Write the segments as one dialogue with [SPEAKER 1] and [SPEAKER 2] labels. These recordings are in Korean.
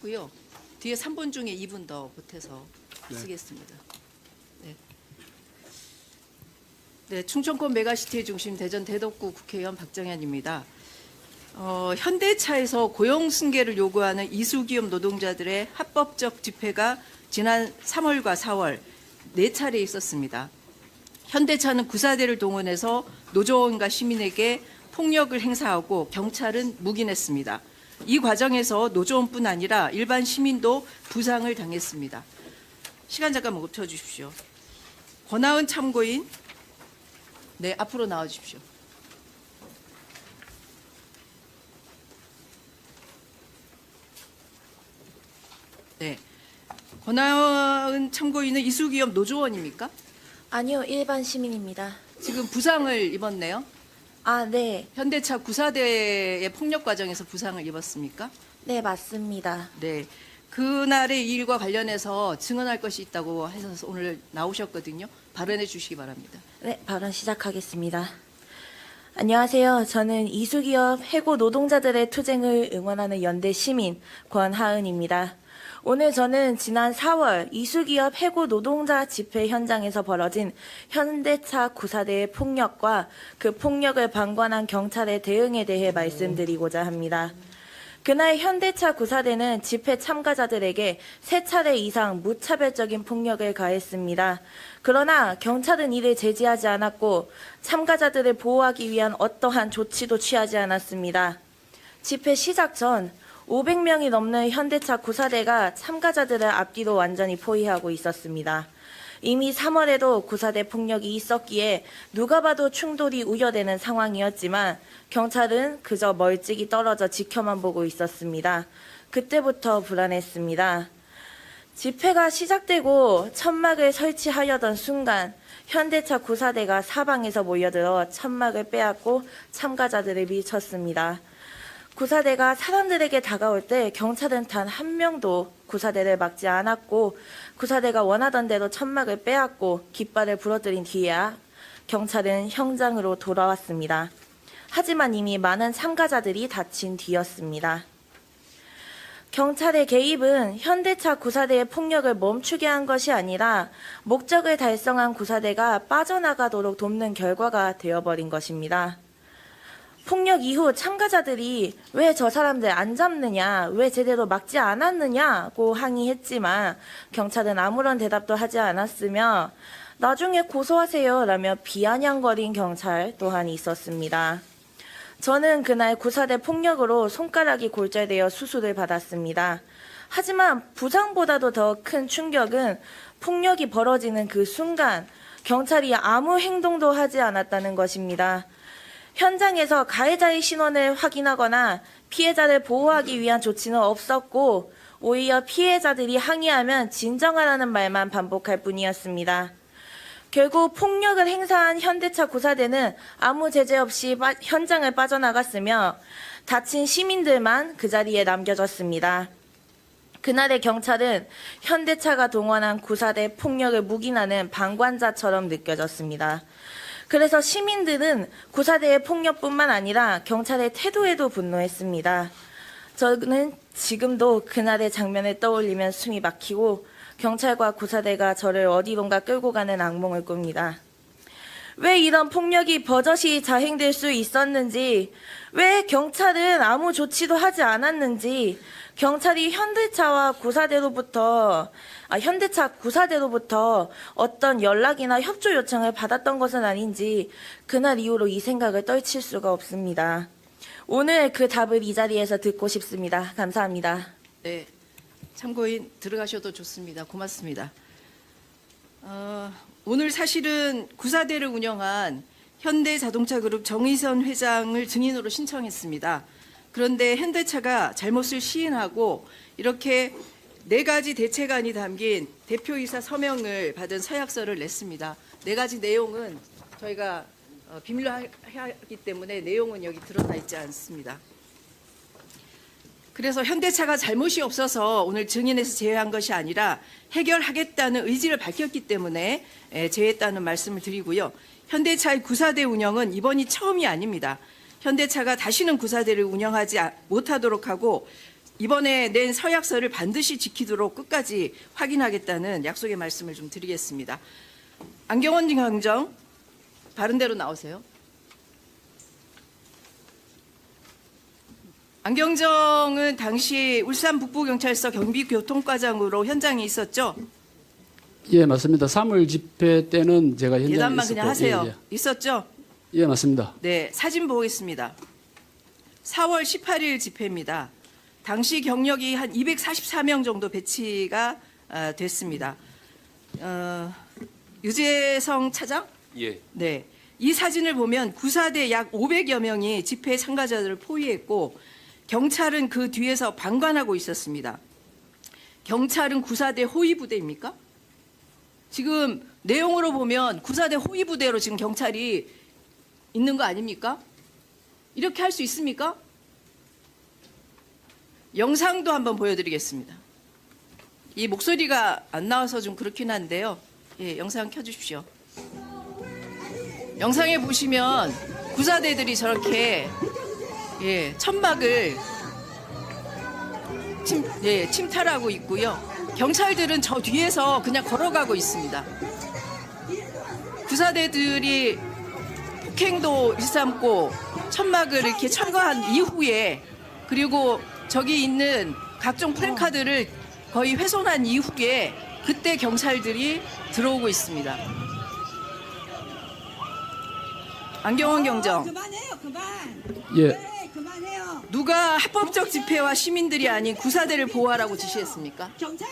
[SPEAKER 1] 고요. 뒤에 3분 중에 2분 더 보태서
[SPEAKER 2] 네.
[SPEAKER 1] 쓰겠습니다. 네. 네, 충청권 메가시티의 중심 대전 대덕구 국회의원 박정현입니다. 현대차에서 고용 승계를 요구하는 이수기업 노동자들의 합법적 집회가 지난 3월과 4월 4차례 있었습니다. 현대차는 구사대를 동원해서 노조원과 시민에게 폭력을 행사하고 경찰은 묵인했습니다. 이 과정에서 노조원뿐 아니라 일반 시민도 부상을 당했습니다. 시간 잠깐 멈춰 주십시오. 권하은 참고인, 네, 앞으로 나와 주십시오. 네, 권하은 참고인은 이수기업 노조원입니까?
[SPEAKER 3] 아니요, 일반 시민입니다.
[SPEAKER 1] 지금 부상을 입었네요.
[SPEAKER 3] 아, 네.
[SPEAKER 1] 현대차 구사대의 폭력 과정에서 부상을 입었습니까?
[SPEAKER 3] 네, 맞습니다.
[SPEAKER 1] 네. 그날의 이 일과 관련해서 증언할 것이 있다고 해서 오늘 나오셨거든요. 발언해 주시기 바랍니다.
[SPEAKER 3] 네, 발언 시작하겠습니다. 안녕하세요. 저는 이수기업 해고 노동자들의 투쟁을 응원하는 연대 시민 권하은입니다. 오늘 저는 지난 4월 이수기업 해고 노동자 집회 현장에서 벌어진 현대차 구사대의 폭력과 그 폭력을 방관한 경찰의 대응에 대해 말씀드리고자 합니다. 그날 현대차 구사대는 집회 참가자들에게 3차례 이상 무차별적인 폭력을 가했습니다. 그러나 경찰은 이를 제지하지 않았고 참가자들을 보호하기 위한 어떠한 조치도 취하지 않았습니다. 집회 시작 전 500명이 넘는 현대차 구사대가 참가자들을 앞뒤로 완전히 포위하고 있었습니다. 이미 3월에도 구사대 폭력이 있었기에 누가 봐도 충돌이 우려되는 상황이었지만 경찰은 그저 멀찍이 떨어져 지켜만 보고 있었습니다. 그때부터 불안했습니다. 집회가 시작되고 천막을 설치하려던 순간 현대차 구사대가 사방에서 모여들어 천막을 빼앗고 참가자들을 밀쳤습니다. 구사대가 사람들에게 다가올 때 경찰은 단 한 명도 구사대를 막지 않았고 구사대가 원하던 대로 천막을 빼앗고 깃발을 부러뜨린 뒤에야 경찰은 현장으로 돌아왔습니다. 하지만 이미 많은 참가자들이 다친 뒤였습니다. 경찰의 개입은 현대차 구사대의 폭력을 멈추게 한 것이 아니라 목적을 달성한 구사대가 빠져나가도록 돕는 결과가 되어버린 것입니다. 폭력 이후 참가자들이 왜 저 사람들 안 잡느냐, 왜 제대로 막지 않았느냐고 항의했지만 경찰은 아무런 대답도 하지 않았으며 나중에 고소하세요 라며 비아냥거린 경찰 또한 있었습니다. 저는 그날 구사대 폭력으로 손가락이 골절되어 수술을 받았습니다. 하지만 부상보다도 더 큰 충격은 폭력이 벌어지는 그 순간 경찰이 아무 행동도 하지 않았다는 것입니다. 현장에서 가해자의 신원을 확인하거나 피해자를 보호하기 위한 조치는 없었고 오히려 피해자들이 항의하면 진정하라는 말만 반복할 뿐이었습니다. 결국 폭력을 행사한 현대차 구사대는 아무 제재 없이 현장을 빠져나갔으며 다친 시민들만 그 자리에 남겨졌습니다. 그날의 경찰은 현대차가 동원한 구사대 폭력을 묵인하는 방관자처럼 느껴졌습니다. 그래서 시민들은 구사대의 폭력뿐만 아니라 경찰의 태도에도 분노했습니다. 저는 지금도 그날의 장면을 떠올리면 숨이 막히고 경찰과 구사대가 저를 어디론가 끌고 가는 악몽을 꿉니다. 왜 이런 폭력이 버젓이 자행될 수 있었는지, 왜 경찰은 아무 조치도 하지 않았는지, 경찰이 현대차 구사대로부터 어떤 연락이나 협조 요청을 받았던 것은 아닌지 그날 이후로 이 생각을 떨칠 수가 없습니다. 오늘 그 답을 이 자리에서 듣고 싶습니다. 감사합니다.
[SPEAKER 1] 네, 참고인 들어가셔도 좋습니다. 고맙습니다. 오늘 사실은 구사대를 운영한 현대자동차그룹 정의선 회장을 증인으로 신청했습니다. 그런데 현대차가 잘못을 시인하고 이렇게 4가지 대책안이 담긴 대표이사 서명을 받은 서약서를 냈습니다. 4가지 내용은 저희가 비밀로 하기 때문에 내용은 여기 드러나 있지 않습니다. 그래서 현대차가 잘못이 없어서 오늘 증인에서 제외한 것이 아니라 해결하겠다는 의지를 밝혔기 때문에 제외했다는 말씀을 드리고요. 현대차의 구사대 운영은 이번이 처음이 아닙니다. 현대차가 다시는 구사대를 운영하지 못하도록 하고 이번에 낸 서약서를 반드시 지키도록 끝까지 확인하겠다는 약속의 말씀을 좀 드리겠습니다. 안경원 경정, 바른대로 나오세요. 안경정은 당시 울산 북부경찰서 경비교통과장으로 현장에 있었죠?
[SPEAKER 2] 예, 맞습니다. 3월 집회 때는 제가 현장에
[SPEAKER 1] 대답만
[SPEAKER 2] 있었고,
[SPEAKER 1] 그냥 하세요.
[SPEAKER 2] 예,
[SPEAKER 1] 있었죠?
[SPEAKER 2] 예, 맞습니다.
[SPEAKER 1] 네, 사진 보겠습니다. 4월 18일 집회입니다. 당시 경력이 한 244명 정도 배치가 됐습니다. 유재성 차장?
[SPEAKER 4] 예.
[SPEAKER 1] 네. 이 사진을 보면 구사대 약 500여 명이 집회 참가자들을 포위했고 경찰은 그 뒤에서 방관하고 있었습니다. 경찰은 구사대 호위부대입니까? 지금 내용으로 보면 구사대 호위부대로 지금 경찰이 있는 거 아닙니까? 이렇게 할 수 있습니까? 영상도 한번 보여드리겠습니다. 이 목소리가 안 나와서 좀 그렇긴 한데요. 예, 영상 켜주십시오. 영상에 보시면 구사대들이 저렇게 천막을 침탈하고 있고요. 경찰들은 저 뒤에서 그냥 걸어가고 있습니다. 구사대들이 폭행도 일삼고 천막을 이렇게 철거한 이후에 그리고 저기 있는 각종 플래카드를 거의 훼손한 이후에 그때 경찰들이 들어오고 있습니다. 안경원 경정,
[SPEAKER 5] 그만해요, 그만.
[SPEAKER 2] 예,
[SPEAKER 5] 네, 그만해요.
[SPEAKER 1] 누가 합법적 집회와 시민들이 아닌 구사대를 보호하라고 지시했습니까?
[SPEAKER 5] 경찰.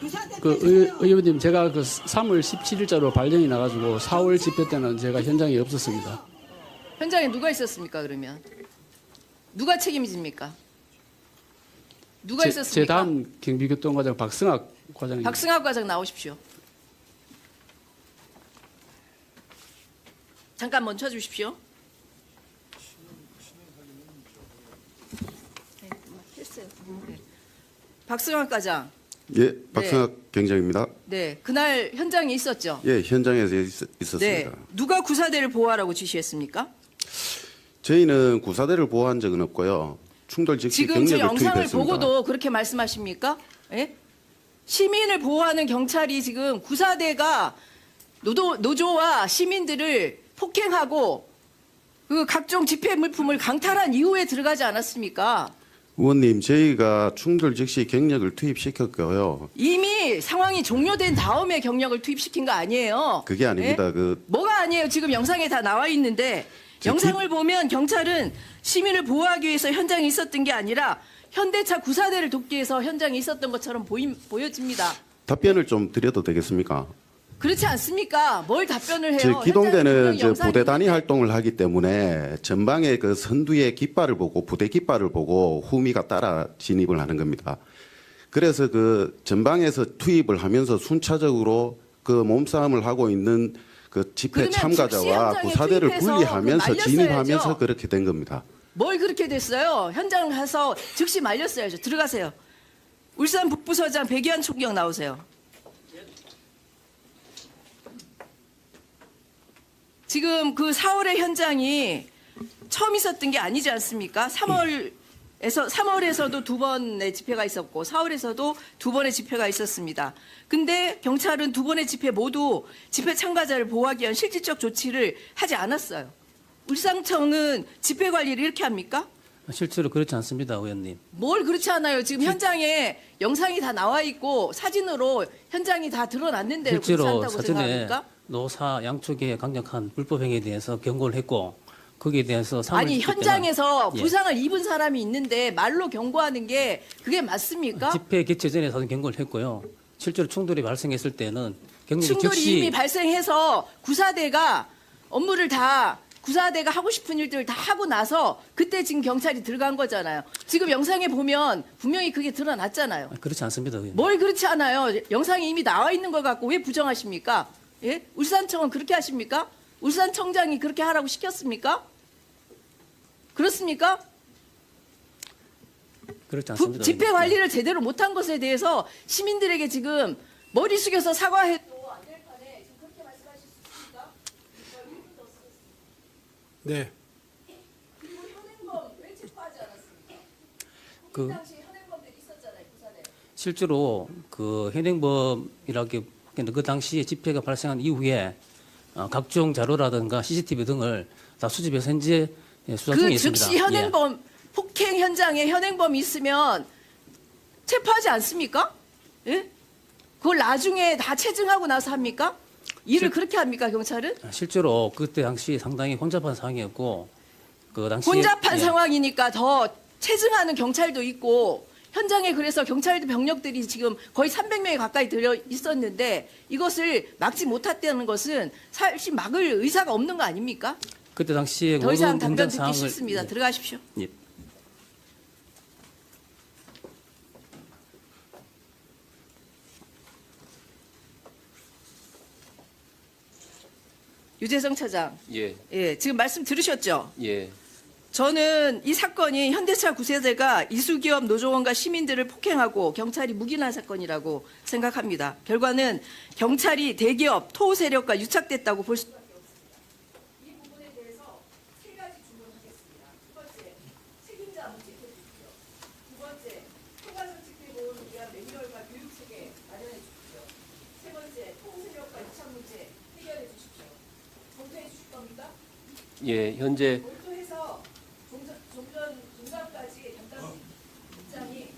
[SPEAKER 5] 부사대
[SPEAKER 2] 그 의원님, 제가 그 3월 17일자로 발령이 나가지고 4월 집회 때는 제가 현장에 없었습니다.
[SPEAKER 1] 현장에 누가 있었습니까? 그러면 누가 책임집니까? 누가
[SPEAKER 2] 제
[SPEAKER 1] 있었습니까?
[SPEAKER 2] 다음 경비교통과장 박승학 과장입니다.
[SPEAKER 1] 박승학 과장 나오십시오. 잠깐 멈춰 주십시오. 네, 했어요. 네. 박승학 과장,
[SPEAKER 6] 예, 박승학 경장입니다.
[SPEAKER 1] 네, 그날 현장에 있었죠?
[SPEAKER 6] 예, 현장에서 있었습니다.
[SPEAKER 1] 네, 누가 구사대를 보호하라고 지시했습니까?
[SPEAKER 6] 저희는 구사대를 보호한 적은 없고요. 충돌 즉시
[SPEAKER 1] 지금 제
[SPEAKER 6] 경력을
[SPEAKER 1] 영상을
[SPEAKER 6] 투입했습니다.
[SPEAKER 1] 보고도 그렇게 말씀하십니까? 예? 시민을 보호하는 경찰이 지금 구사대가 노조와 시민들을 폭행하고 그 각종 집회 물품을 강탈한 이후에 들어가지 않았습니까?
[SPEAKER 6] 의원님, 저희가 충돌 즉시 경력을 투입시켰고요.
[SPEAKER 1] 이미 상황이 종료된 다음에 경력을 투입시킨 거 아니에요?
[SPEAKER 6] 그게 아닙니다.
[SPEAKER 1] 예? 뭐가 아니에요? 지금 영상에 다 나와 있는데 영상을 보면 경찰은 시민을 보호하기 위해서 현장에 있었던 게 아니라 현대차 구사대를 돕기 위해서 현장에 있었던 것처럼 보여집니다.
[SPEAKER 6] 답변을 좀 드려도 되겠습니까?
[SPEAKER 1] 그렇지 않습니까? 뭘 답변을 해요?
[SPEAKER 6] 제
[SPEAKER 1] 현장에
[SPEAKER 6] 기동대는
[SPEAKER 1] 분명히
[SPEAKER 6] 저
[SPEAKER 1] 영상이
[SPEAKER 6] 부대 단위
[SPEAKER 1] 있는데.
[SPEAKER 6] 활동을 하기 때문에 전방의 그 선두의 깃발을 보고 부대 깃발을 보고 후미가 따라 진입을 하는 겁니다. 그래서 그 전방에서 투입을 하면서 순차적으로 그 몸싸움을 하고 있는 그 집회
[SPEAKER 1] 그러면 즉시
[SPEAKER 6] 참가자와
[SPEAKER 1] 현장에
[SPEAKER 6] 구사대를
[SPEAKER 1] 투입해서
[SPEAKER 6] 분리하면서
[SPEAKER 1] 말렸어야죠.
[SPEAKER 6] 진입하면서 그렇게 된 겁니다.
[SPEAKER 1] 뭘 그렇게 됐어요? 현장 가서 즉시 말렸어야죠. 들어가세요. 울산 북부서장 백이한 총경 나오세요. 지금 그 4월의 현장이 처음 있었던 게 아니지 않습니까? 3월에서도 두 번의 집회가 있었고 4월에서도 두 번의 집회가 있었습니다. 근데 경찰은 두 번의 집회 모두 집회 참가자를 보호하기 위한 실질적 조치를 하지 않았어요. 울산청은 집회 관리를 이렇게 합니까?
[SPEAKER 7] 실제로 그렇지 않습니다, 의원님.
[SPEAKER 1] 뭘 그렇지 않아요. 지금 현장에 영상이 다 나와 있고 사진으로 현장이 다 드러났는데 그렇지
[SPEAKER 7] 실제로
[SPEAKER 1] 않다고
[SPEAKER 7] 사전에
[SPEAKER 1] 생각합니까?
[SPEAKER 7] 노사 양쪽의 강력한 불법 행위에 대해서 경고를 했고 거기에 대해서
[SPEAKER 1] 아니 현장에서
[SPEAKER 7] 예.
[SPEAKER 1] 부상을 입은 사람이 있는데 말로 경고하는 게 그게 맞습니까?
[SPEAKER 7] 집회 개최 전에 사전 경고를 했고요. 실제로 충돌이 발생했을 때는 경력이
[SPEAKER 1] 충돌이
[SPEAKER 7] 즉시
[SPEAKER 1] 이미 발생해서 구사대가 업무를 다 구사대가 하고 싶은 일들을 다 하고 나서 그때 지금 경찰이 들어간 거잖아요. 지금 영상에 보면 분명히 그게 드러났잖아요.
[SPEAKER 7] 그렇지 않습니다, 의원님.
[SPEAKER 1] 뭘 그렇지 않아요. 영상이 이미 나와 있는 것 같고 왜 부정하십니까? 예? 울산청은 그렇게 하십니까? 울산청장이 그렇게 하라고 시켰습니까? 그렇습니까?
[SPEAKER 7] 그렇지 않습니다.
[SPEAKER 1] 집회
[SPEAKER 7] 의원님.
[SPEAKER 1] 관리를 제대로 못한 것에 대해서 시민들에게 지금 머리 숙여서 사과해도 안 될 판에 지금 그렇게 말씀하실 수 있습니까?
[SPEAKER 8] 네.
[SPEAKER 1] 그리고 현행범 왜 체포하지 않았습니까?
[SPEAKER 7] 그
[SPEAKER 1] 당시
[SPEAKER 7] 실제로 그 현행범이라기 그 당시에 집회가 발생한 이후에 각종 자료라든가 CCTV 등을 다 수집해서 현재 수사 중에
[SPEAKER 1] 그
[SPEAKER 7] 있습니다.
[SPEAKER 1] 즉시 현행범 폭행 현장에 현행범이 있으면 체포하지 않습니까? 예? 그걸 나중에 다 체증하고 나서 합니까? 일을 그렇게 합니까 경찰은?
[SPEAKER 7] 실제로 그때 당시 상당히 혼잡한 상황이었고 그 당시
[SPEAKER 1] 혼잡한 상황이니까 더 체증하는 경찰도 있고 현장에 그래서 경찰 병력들이 지금 거의 300명이 가까이 들어 있었는데 이것을 막지 못했다는 것은 사실 막을 의사가 없는 거 아닙니까?
[SPEAKER 7] 그때 당시에
[SPEAKER 1] 더 이상
[SPEAKER 7] 모든
[SPEAKER 1] 답변
[SPEAKER 7] 현장
[SPEAKER 1] 듣기
[SPEAKER 7] 상황을
[SPEAKER 1] 싫습니다. 들어가십시오.
[SPEAKER 7] 예.
[SPEAKER 1] 유재성 차장,
[SPEAKER 4] 예,
[SPEAKER 1] 예, 지금 말씀 들으셨죠?
[SPEAKER 4] 예,
[SPEAKER 1] 저는 이 사건이 현대차 9세대가 이수기업 노조원과 시민들을 폭행하고 경찰이 묵인한 사건이라고 생각합니다. 결과는 경찰이 대기업 토호 세력과 유착됐다고 볼 수밖에 없습니다. 이 부분에 대해서 세 가지 질문하겠습니다. 첫 번째, 책임자 문제 해주십시오. 두 번째, 초과적 집회보호를 위한 매뉴얼과 교육체계 마련해 주십시오. 세 번째, 토호 세력과 유착 문제 해결해 주십시오. 검토해 주실 겁니까?
[SPEAKER 4] 예, 현재
[SPEAKER 1] 몰두해서 중간까지 담당 국장이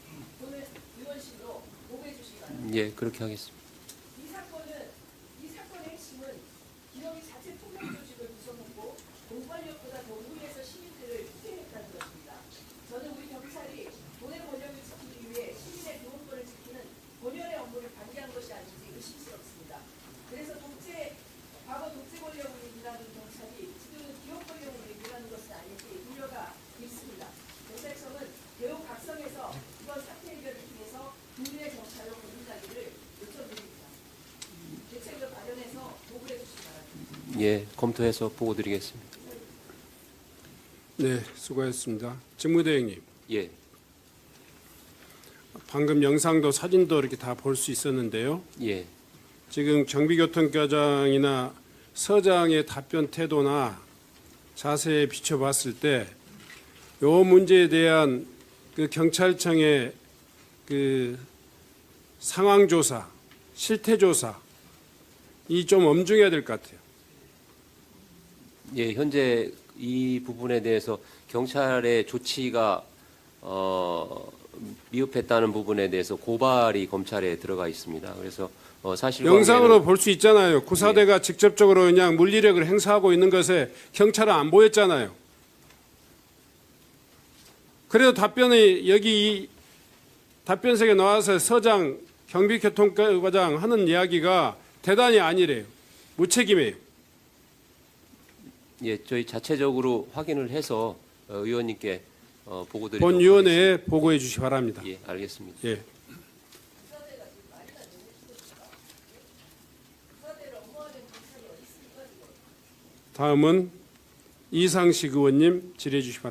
[SPEAKER 1] 오늘 의원실로 보고해 주시기 바랍니다.
[SPEAKER 4] 예, 그렇게 하겠습니다.
[SPEAKER 1] 이 사건의 핵심은 기업이 자체 폭력 조직을 구성했고 공권력보다 더 우위에서 시민들을 폭행했다는 것입니다. 저는 우리 경찰이 돈의 권력을 지키기 위해 시민의 교원권을 지키는 본연의 업무를 방기한 것이 아닌지 의심스럽습니다. 그래서 과거 독재 권력을 일하는 경찰이 지금은 기업 권력을 일하는 것은 아닌지 우려가 있습니다. 경찰청은 매우 각성해서 이번 사태 해결을 통해서 국민의 정찰로 거듭나기를 요청드립니다. 대책을 마련해서 보고해 주시기 바랍니다.
[SPEAKER 4] 예, 검토해서 보고 드리겠습니다.
[SPEAKER 8] 네, 수고하셨습니다. 직무대행님,
[SPEAKER 4] 예,
[SPEAKER 8] 방금 영상도 사진도 이렇게 다 볼 수 있었는데요.
[SPEAKER 4] 예,
[SPEAKER 8] 지금 경비교통과장이나 서장의 답변 태도나 자세히 비춰봤을 때 이 문제에 대한 그 경찰청의 그 상황 조사, 실태 조사 이 좀 엄중해야 될 것 같아요.
[SPEAKER 4] 예, 현재 이 부분에 대해서 경찰의 조치가 미흡했다는 부분에 대해서 고발이 검찰에 들어가 있습니다. 그래서 사실관계는
[SPEAKER 8] 영상으로 볼 수 있잖아요. 구사대가 직접적으로 그냥 물리력을 행사하고 있는 것에 경찰은 안 보였잖아요. 그래도 답변이 여기 이 답변석에 나와서 서장, 경비교통과장 하는 이야기가 대단히 아니래요. 무책임해요.
[SPEAKER 4] 예, 저희 자체적으로 확인을 해서 의원님께 보고 드리도록
[SPEAKER 8] 본위원회에 보고해 주시기 바랍니다.
[SPEAKER 4] 하겠습니다. 예, 알겠습니다.
[SPEAKER 8] 예. 다음은 이상식 의원님 질의해 주시기 바랍니다.